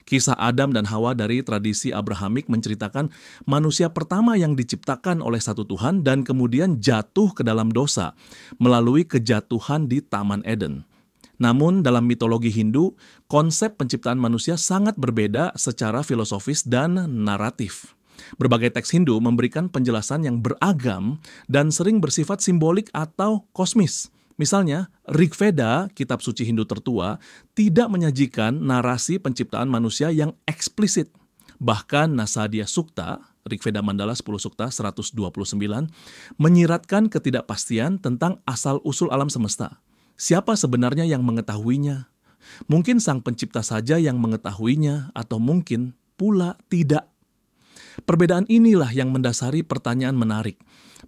Kisah Adam dan Hawa dari tradisi Abrahamik menceritakan manusia pertama yang diciptakan oleh satu Tuhan dan kemudian jatuh ke dalam dosa melalui kejatuhan di Taman Eden. Namun dalam mitologi Hindu, konsep penciptaan manusia sangat berbeda secara filosofis dan naratif. Berbagai teks Hindu memberikan penjelasan yang beragam dan sering bersifat simbolik atau kosmis. Misalnya, Rig Veda, kitab suci Hindu tertua, tidak menyajikan narasi penciptaan manusia yang eksplisit. Bahkan Nasadya Sukta, Rig Veda Mandala 10 Sukta 129, menyiratkan ketidakpastian tentang asal-usul alam semesta. Siapa sebenarnya yang mengetahuinya? Mungkin sang pencipta saja yang mengetahuinya, atau mungkin pula tidak. Perbedaan inilah yang mendasari pertanyaan menarik.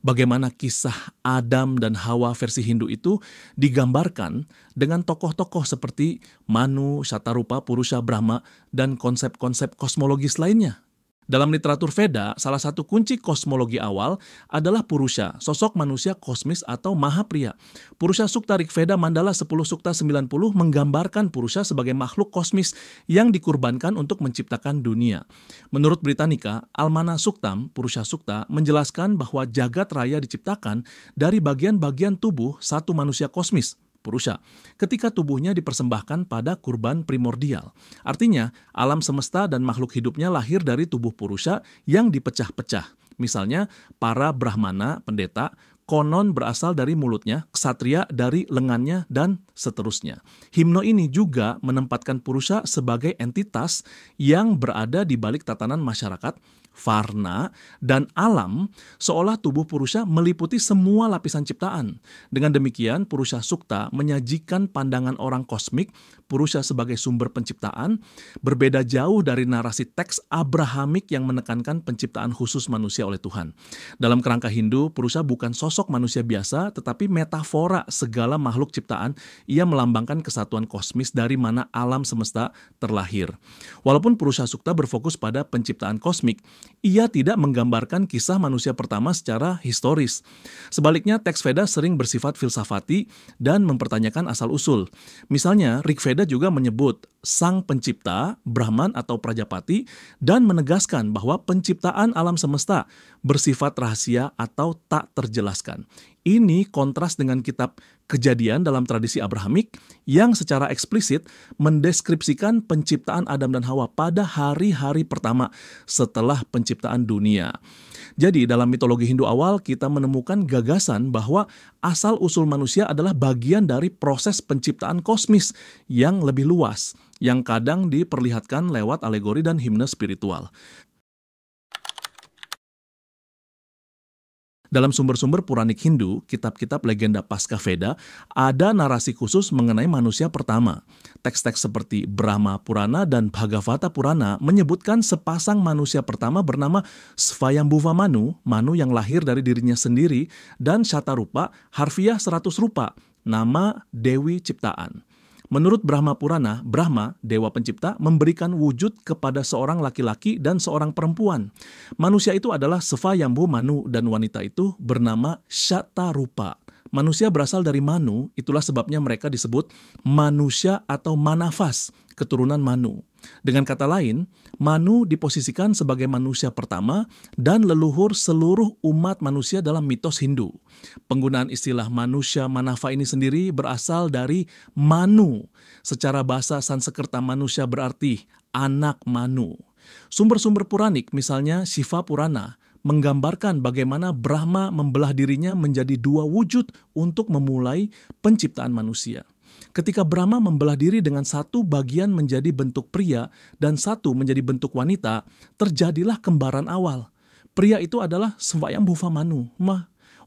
Bagaimana kisah Adam dan Hawa versi Hindu itu digambarkan dengan tokoh-tokoh seperti Manu, Shatarupa, Purusha, Brahma, dan konsep-konsep kosmologis lainnya. Dalam literatur Veda, salah satu kunci kosmologi awal adalah Purusha, sosok manusia kosmis atau Mahapria. Purusha Sukta Rig Veda Mandala 10 Sukta 90 menggambarkan Purusha sebagai makhluk kosmis yang dikurbankan untuk menciptakan dunia. Menurut Britannica, Almana Suktam, Purusha Sukta, menjelaskan bahwa jagat raya diciptakan dari bagian-bagian tubuh satu manusia kosmis, Purusha, ketika tubuhnya dipersembahkan pada kurban primordial. Artinya, alam semesta dan makhluk hidupnya lahir dari tubuh Purusha yang dipecah-pecah. Misalnya, para Brahmana, pendeta, konon berasal dari mulutnya, ksatria dari lengannya, dan seterusnya. Himno ini juga menempatkan Purusha sebagai entitas yang berada di balik tatanan masyarakat, Varna, dan alam, seolah tubuh Purusha meliputi semua lapisan ciptaan. Dengan demikian, Purusha Sukta menyajikan pandangan orang kosmik Purusha sebagai sumber penciptaan, berbeda jauh dari narasi teks Abrahamik yang menekankan penciptaan khusus manusia oleh Tuhan. Dalam kerangka Hindu, Purusha bukan sosok manusia biasa, tetapi metafora segala makhluk ciptaan. Ia melambangkan kesatuan kosmis dari mana alam semesta terlahir. Walaupun Purusha Sukta berfokus pada penciptaan kosmik, ia tidak menggambarkan kisah manusia pertama secara historis. Sebaliknya, teks Veda sering bersifat filsafati dan mempertanyakan asal-usul. Misalnya, Rig Veda juga menyebut sang pencipta, Brahman atau Prajapati, dan menegaskan bahwa penciptaan alam semesta bersifat rahasia atau tak terjelaskan. Ini kontras dengan kitab Kejadian dalam tradisi Abrahamik yang secara eksplisit mendeskripsikan penciptaan Adam dan Hawa pada hari-hari pertama setelah penciptaan dunia. Jadi dalam mitologi Hindu awal kita menemukan gagasan bahwa asal-usul manusia adalah bagian dari proses penciptaan kosmis yang lebih luas, yang kadang diperlihatkan lewat alegori dan himne spiritual. Dalam sumber-sumber Puranik Hindu, kitab-kitab legenda Pasca Veda, ada narasi khusus mengenai manusia pertama. Teks-teks seperti Brahma Purana dan Bhagavata Purana menyebutkan sepasang manusia pertama bernama Svayambhuva Manu, Manu yang lahir dari dirinya sendiri, dan Shatarupa, harfiah 100 rupa, nama Dewi Ciptaan. Menurut Brahma Purana, Brahma, dewa pencipta, memberikan wujud kepada seorang laki-laki dan seorang perempuan. Manusia itu adalah Svayambhu Manu dan wanita itu bernama Shatarupa. Manusia berasal dari Manu, itulah sebabnya mereka disebut manusia atau manafas, keturunan Manu. Dengan kata lain, Manu diposisikan sebagai manusia pertama dan leluhur seluruh umat manusia dalam mitos Hindu. Penggunaan istilah manusia manafa ini sendiri berasal dari Manu. Secara bahasa Sanskerta manusia berarti anak Manu. Sumber-sumber Puranik, misalnya Shiva Purana, menggambarkan bagaimana Brahma membelah dirinya menjadi dua wujud untuk memulai penciptaan manusia. Ketika Brahma membelah diri dengan satu bagian menjadi bentuk pria dan satu menjadi bentuk wanita, terjadilah kembaran awal. Pria itu adalah Svayambhuva Manu,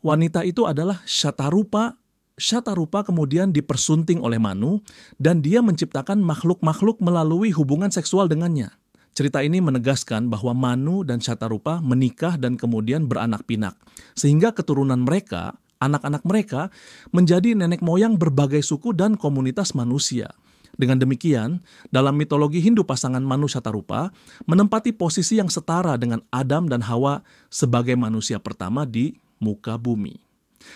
wanita itu adalah Shatarupa. Shatarupa kemudian dipersunting oleh Manu dan dia menciptakan makhluk-makhluk melalui hubungan seksual dengannya. Cerita ini menegaskan bahwa Manu dan Shatarupa menikah dan kemudian beranak pinak, sehingga keturunan mereka, anak-anak mereka, menjadi nenek moyang berbagai suku dan komunitas manusia. Dengan demikian, dalam mitologi Hindu pasangan Manu Shatarupa menempati posisi yang setara dengan Adam dan Hawa sebagai manusia pertama di muka bumi.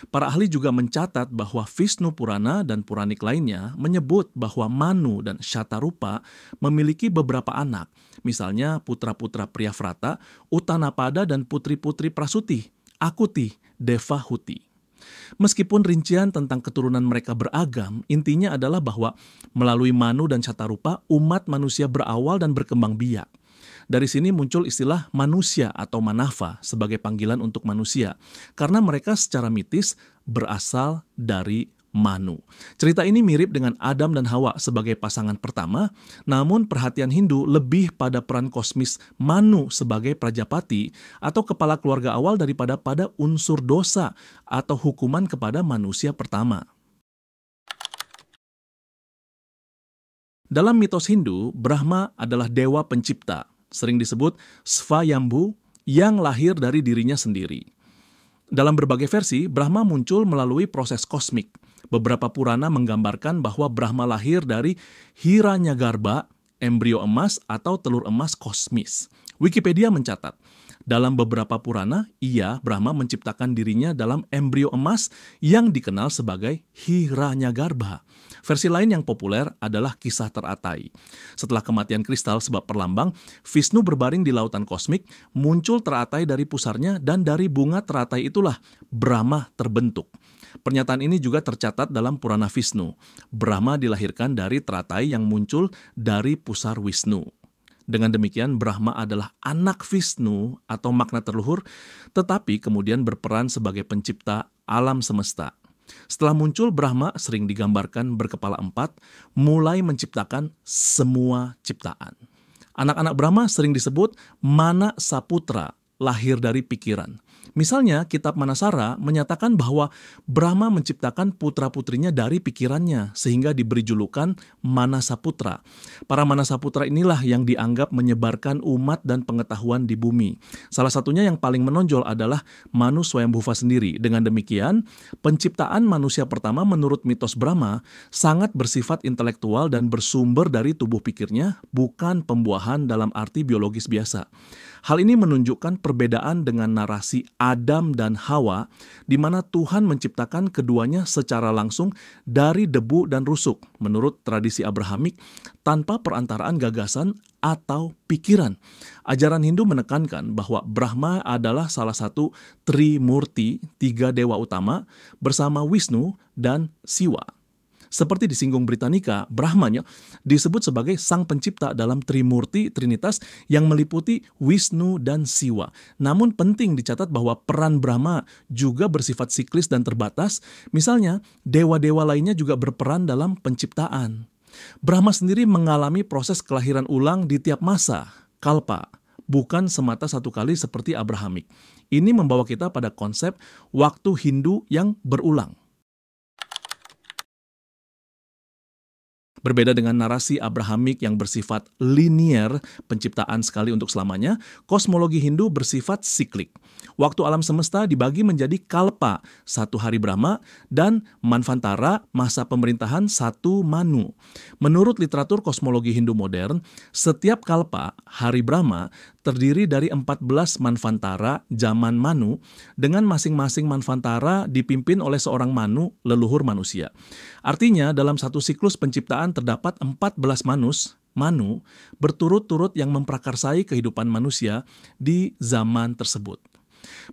Para ahli juga mencatat bahwa Vishnu Purana dan Puranik lainnya menyebut bahwa Manu dan Shatarupa memiliki beberapa anak, misalnya putra-putra Priyavrata, Utanapada, dan putri-putri Prasuti, Akuti, Devahuti. Meskipun rincian tentang keturunan mereka beragam, intinya adalah bahwa melalui Manu dan Shatarupa, umat manusia berawal dan berkembang biak. Dari sini muncul istilah manusia atau manava sebagai panggilan untuk manusia, karena mereka secara mitis berasal dari Manu. Cerita ini mirip dengan Adam dan Hawa sebagai pasangan pertama, namun perhatian Hindu lebih pada peran kosmis Manu sebagai Prajapati atau kepala keluarga awal daripada pada unsur dosa atau hukuman kepada manusia pertama. Dalam mitos Hindu, Brahma adalah dewa pencipta, sering disebut Svayambhu, yang lahir dari dirinya sendiri. Dalam berbagai versi, Brahma muncul melalui proses kosmik. Beberapa Purana menggambarkan bahwa Brahma lahir dari Hiranyagarbha, embrio emas atau telur emas kosmis. Wikipedia mencatat, dalam beberapa Purana, Brahma menciptakan dirinya dalam embrio emas yang dikenal sebagai Hiranyagarbha. Versi lain yang populer adalah kisah teratai. Setelah kematian kristal sebab perlambang, Vishnu berbaring di lautan kosmik, muncul teratai dari pusarnya, dan dari bunga teratai itulah Brahma terbentuk. Pernyataan ini juga tercatat dalam Purana Vishnu. Brahma dilahirkan dari teratai yang muncul dari pusar Wisnu. Dengan demikian, Brahma adalah anak Vishnu atau makna terluhur, tetapi kemudian berperan sebagai pencipta alam semesta. Setelah muncul, Brahma sering digambarkan berkepala 4, mulai menciptakan semua ciptaan. Anak-anak Brahma sering disebut Mana Saputra, lahir dari pikiran. Misalnya, kitab Manasara menyatakan bahwa Brahma menciptakan putra-putrinya dari pikirannya, sehingga diberi julukan Manasaputra. Para Manasaputra inilah yang dianggap menyebarkan umat dan pengetahuan di bumi. Salah satunya yang paling menonjol adalah Manu Swayambhuva sendiri. Dengan demikian, penciptaan manusia pertama menurut mitos Brahma sangat bersifat intelektual dan bersumber dari tubuh pikirnya, bukan pembuahan dalam arti biologis biasa. Hal ini menunjukkan perbedaan dengan narasi Adam dan Hawa, di mana Tuhan menciptakan keduanya secara langsung dari debu dan rusuk, menurut tradisi Abrahamik, tanpa perantaraan gagasan atau pikiran. Ajaran Hindu menekankan bahwa Brahma adalah salah satu Trimurti, 3 dewa utama, bersama Wisnu dan Siwa. Seperti disinggung Britannica, Brahmanya disebut sebagai sang pencipta dalam Trimurti, Trinitas, yang meliputi Wisnu dan Siwa. Namun penting dicatat bahwa peran Brahma juga bersifat siklis dan terbatas. Misalnya, dewa-dewa lainnya juga berperan dalam penciptaan. Brahma sendiri mengalami proses kelahiran ulang di tiap masa, kalpa, bukan semata satu kali seperti Abrahamik. Ini membawa kita pada konsep waktu Hindu yang berulang. Berbeda dengan narasi Abrahamik yang bersifat linier, penciptaan sekali untuk selamanya, kosmologi Hindu bersifat siklik. Waktu alam semesta dibagi menjadi kalpa, 1 hari Brahma, dan manvantara, masa pemerintahan 1 Manu. Menurut literatur kosmologi Hindu modern, setiap kalpa, hari Brahma, terdiri dari 14 manvantara zaman Manu, dengan masing-masing manvantara dipimpin oleh seorang Manu, leluhur manusia. Artinya, dalam satu siklus penciptaan terdapat 14 Manu berturut-turut yang memprakarsai kehidupan manusia di zaman tersebut.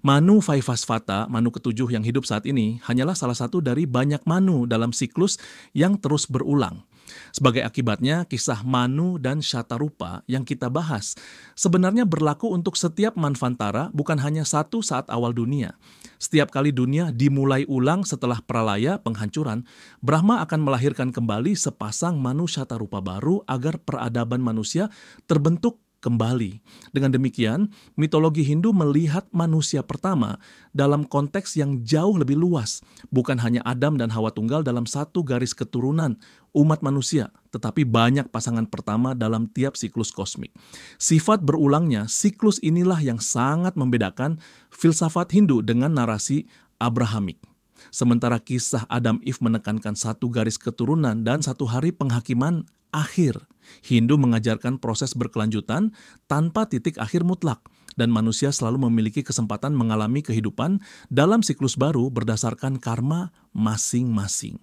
Manu Vaivasvata, Manu ketujuh yang hidup saat ini, hanyalah salah satu dari banyak Manu dalam siklus yang terus berulang. Sebagai akibatnya, kisah Manu dan Shatarupa yang kita bahas sebenarnya berlaku untuk setiap manvantara, bukan hanya satu saat awal dunia. Setiap kali dunia dimulai ulang setelah pralaya, penghancuran, Brahma akan melahirkan kembali sepasang Manu Shatarupa baru agar peradaban manusia terbentuk kembali. Dengan demikian, mitologi Hindu melihat manusia pertama dalam konteks yang jauh lebih luas, bukan hanya Adam dan Hawa tunggal dalam satu garis keturunan umat manusia, tetapi banyak pasangan pertama dalam tiap siklus kosmik. Sifat berulangnya siklus inilah yang sangat membedakan filsafat Hindu dengan narasi Abrahamik. Sementara kisah Adam Eve menekankan satu garis keturunan dan satu hari penghakiman akhir, Hindu mengajarkan proses berkelanjutan tanpa titik akhir mutlak. dan manusia selalu memiliki kesempatan mengalami kehidupan dalam siklus baru berdasarkan karma masing-masing.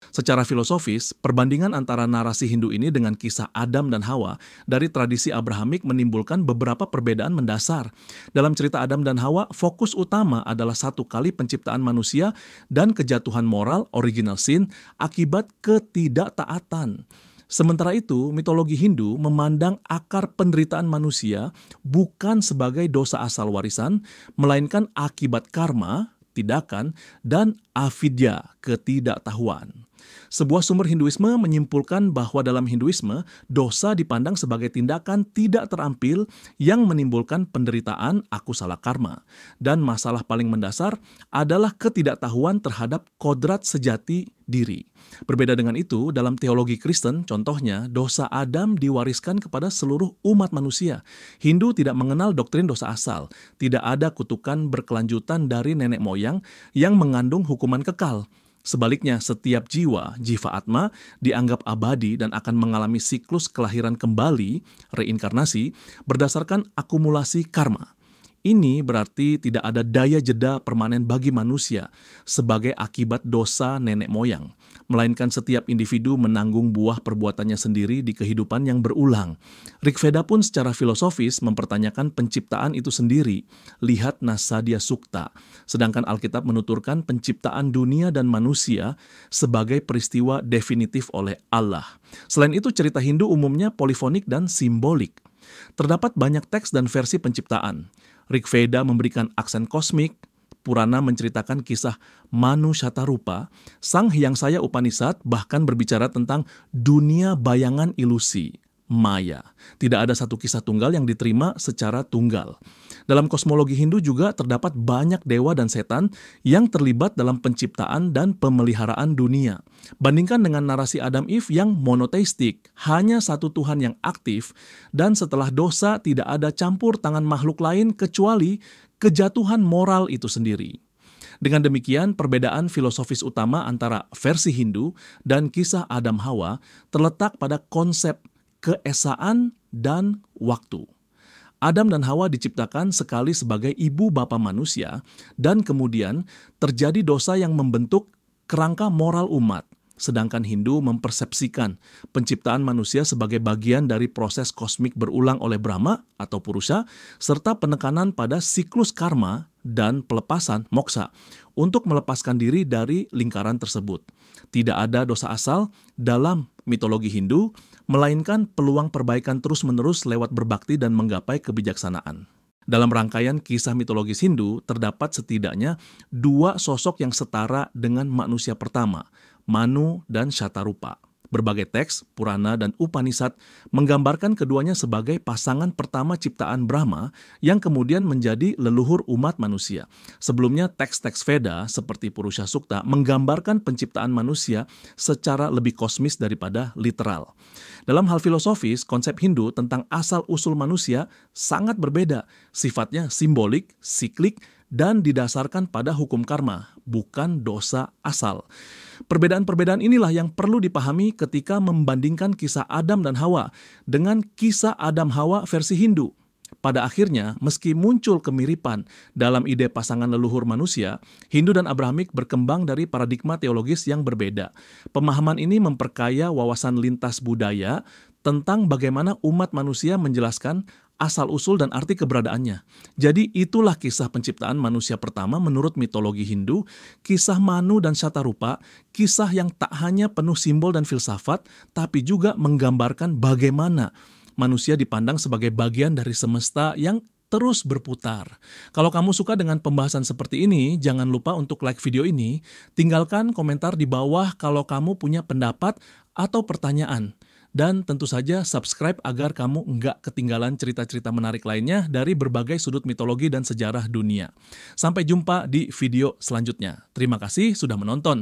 Secara filosofis, perbandingan antara narasi Hindu ini dengan kisah Adam dan Hawa dari tradisi Abrahamik menimbulkan beberapa perbedaan mendasar. Dalam cerita Adam dan Hawa, fokus utama adalah satu kali penciptaan manusia dan kejatuhan moral original sin akibat ketidaktaatan. Sementara itu, mitologi Hindu memandang akar penderitaan manusia bukan sebagai dosa asal warisan, melainkan akibat karma, tindakan, dan avidya, ketidaktahuan. Sebuah sumber Hinduisme menyimpulkan bahwa dalam Hinduisme, dosa dipandang sebagai tindakan tidak terampil yang menimbulkan penderitaan aku salah karma. Dan masalah paling mendasar adalah ketidaktahuan terhadap kodrat sejati diri. Berbeda dengan itu, dalam teologi Kristen, contohnya, dosa Adam diwariskan kepada seluruh umat manusia. Hindu tidak mengenal doktrin dosa asal. Tidak ada kutukan berkelanjutan dari nenek moyang yang mengandung hukuman kekal. Sebaliknya, setiap jiwa atma, dianggap abadi dan akan mengalami siklus kelahiran kembali, reinkarnasi, berdasarkan akumulasi karma. Ini berarti tidak ada daya jeda permanen bagi manusia sebagai akibat dosa nenek moyang, melainkan setiap individu menanggung buah perbuatannya sendiri di kehidupan yang berulang. Rigveda pun secara filosofis mempertanyakan penciptaan itu sendiri, lihat Nasadya Sukta, sedangkan Alkitab menuturkan penciptaan dunia dan manusia sebagai peristiwa definitif oleh Allah. Selain itu, cerita Hindu umumnya polifonik dan simbolik. Terdapat banyak teks dan versi penciptaan. Rigveda memberikan aksen kosmik, Purana menceritakan kisah Manu Shatarupa, Sang Hyang Saya Upanishad bahkan berbicara tentang dunia bayangan ilusi, maya. Tidak ada satu kisah tunggal yang diterima secara tunggal. Dalam kosmologi Hindu juga terdapat banyak dewa dan setan yang terlibat dalam penciptaan dan pemeliharaan dunia. Bandingkan dengan narasi Adam Eve yang monoteistik, hanya satu Tuhan yang aktif, dan setelah dosa tidak ada campur tangan makhluk lain kecuali kejatuhan moral itu sendiri. Dengan demikian, perbedaan filosofis utama antara versi Hindu dan kisah Adam Hawa terletak pada konsep keesaan dan waktu. Adam dan Hawa diciptakan sekali sebagai ibu bapa manusia, dan kemudian terjadi dosa yang membentuk kerangka moral umat. Sedangkan Hindu mempersepsikan penciptaan manusia sebagai bagian dari proses kosmik berulang oleh Brahma atau Purusha, serta penekanan pada siklus karma dan pelepasan moksa untuk melepaskan diri dari lingkaran tersebut. Tidak ada dosa asal dalam mitologi Hindu, melainkan peluang perbaikan terus-menerus lewat berbakti dan menggapai kebijaksanaan. Dalam rangkaian kisah mitologis Hindu, terdapat setidaknya dua sosok yang setara dengan manusia pertama, Manu dan Shatarupa. Berbagai teks, Purana, dan Upanishad menggambarkan keduanya sebagai pasangan pertama ciptaan Brahma yang kemudian menjadi leluhur umat manusia. Sebelumnya, teks-teks Veda seperti Purusha Sukta menggambarkan penciptaan manusia secara lebih kosmis daripada literal. Dalam hal filosofis, konsep Hindu tentang asal-usul manusia sangat berbeda, sifatnya simbolik, siklik, dan didasarkan pada hukum karma, bukan dosa asal. Perbedaan-perbedaan inilah yang perlu dipahami ketika membandingkan kisah Adam dan Hawa dengan kisah Adam Hawa versi Hindu. Pada akhirnya, meski muncul kemiripan dalam ide pasangan leluhur manusia, Hindu dan Abrahamik berkembang dari paradigma teologis yang berbeda. Pemahaman ini memperkaya wawasan lintas budaya tentang bagaimana umat manusia menjelaskan asal-usul dan arti keberadaannya. Jadi itulah kisah penciptaan manusia pertama menurut mitologi Hindu, kisah Manu dan Shatarupa, kisah yang tak hanya penuh simbol dan filsafat, tapi juga menggambarkan bagaimana manusia dipandang sebagai bagian dari semesta yang terus berputar. Kalau kamu suka dengan pembahasan seperti ini, jangan lupa untuk like video ini, tinggalkan komentar di bawah kalau kamu punya pendapat atau pertanyaan. Dan tentu saja subscribe agar kamu nggak ketinggalan cerita-cerita menarik lainnya dari berbagai sudut mitologi dan sejarah dunia. Sampai jumpa di video selanjutnya. Terima kasih sudah menonton.